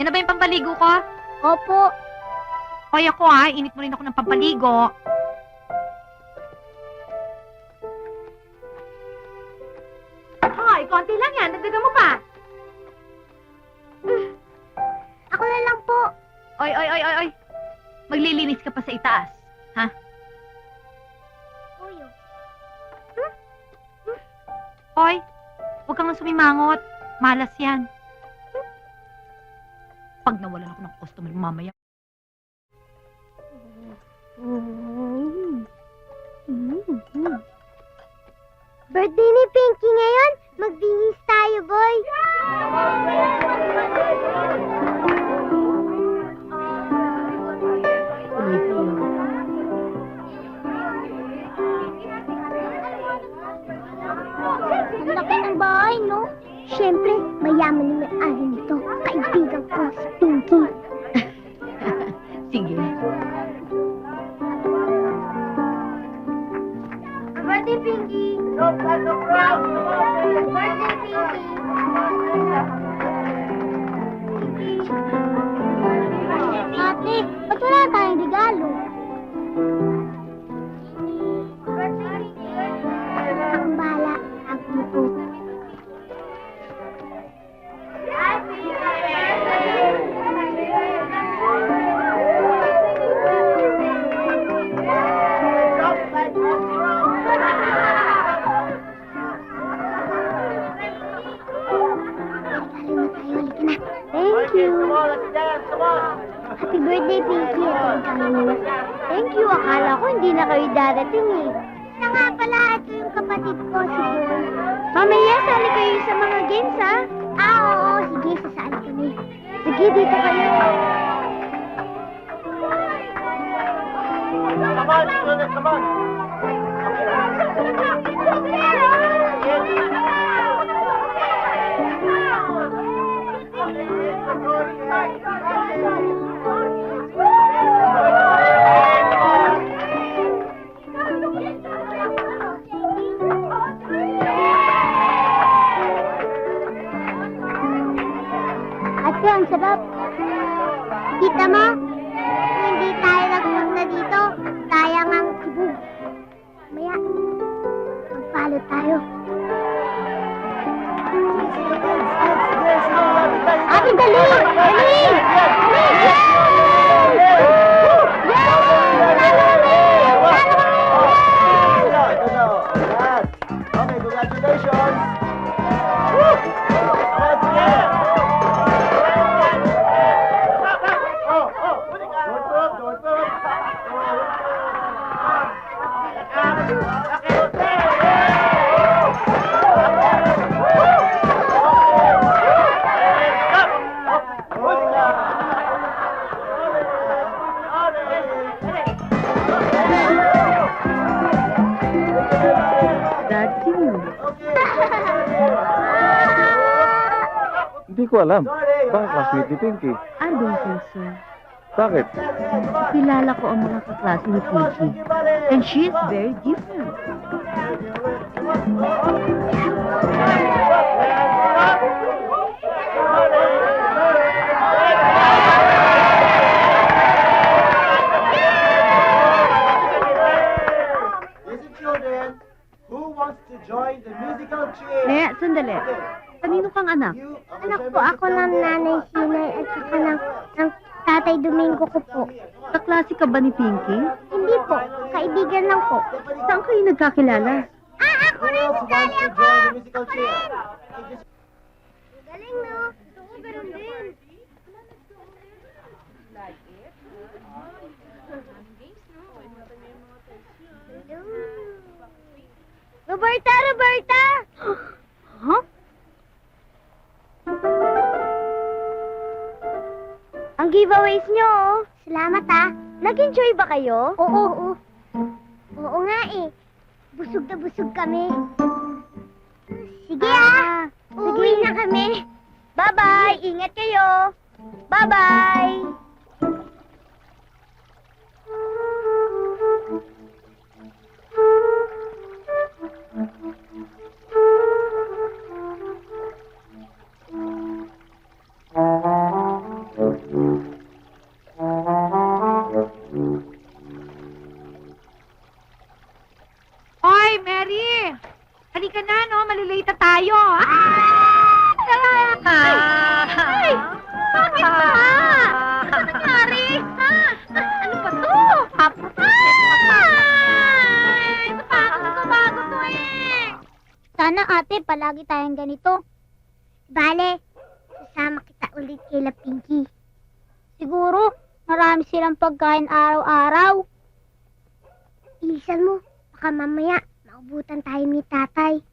Yan na ba yung pampaligo ko? Opo. Hoy ako init mo rin ako ng pampaligo. Hoy, konti lang yan. Dagdagan mo pa. Ako na lang po. Oy. Maglilinis ka pa sa itaas. Ha? Uyo. Hoy, huwag kang sumimangot. Malas yan. Pag nawalan ako ng customer mamaya. Birthday ni Pinky ngayon. Magbihis tayo, boy. Ang laki ng bahay, no? Siyempre, mayaman ni may-ari nito. Kaibigan ko si Pinky. Sige. Birthday, Pinky! Birthday, Pinky! Ate, ba't wala tayong regalo? Birthday, Pinky! Akong bahala. Ako po. Thank you. Happy birthday, Pinky. Thank you. Akala ko hindi na kayo darating eh. Siya nga pala, ito yung kapatid ko, si Boy. Mamaya, sali kayo sa mga games, ha? Oo. Sige, sasali kami. Sige, dito kayo. Come on. Ate, ang sarap. Kita mo? Kung hindi tayo nagpunta dito, sayang ang sibug. Maya, magpalo tayo. Ate, dali! Dali! Okay, congratulations. Hindi ko alam. Baka classmate ni Pinky. I don't think so. Bakit? Kilala ko ang mga kaklase ni Pinky. And she is very different. Listen, children. Who wants to join the musical chair? Sandali. Kanino kang anak? Anak po ako ng nanay Sinay at saka ng tatay Domingo ko po. Kaklase ka ba ni Pinky? Hindi po, kaibigan lang po. Saan kayo nagkakilala? Ako rin, Who sali wants to ako! join the musical chair? Galing, no? Gusto ko ganun din. Roberta! Roberta! Huh? Ang giveaways nyo, oh. Salamat, Nag-enjoy ba kayo? Oo. Oo nga, eh. Busog na busog kami. Sige, Uuwi na kami. Bye-bye. Ingat kayo. Bye-bye. tayo. Ay! Bakit ba? Ano nangyari? Ano ba to? Ay! Bago to eh. Sana ate, palagi tayong ganito. Bale, sasama kita ulit kay Pinky. Siguro, marami silang pagkain araw-araw. Ilisan mo, baka mamaya maubutan tayo ni tatay.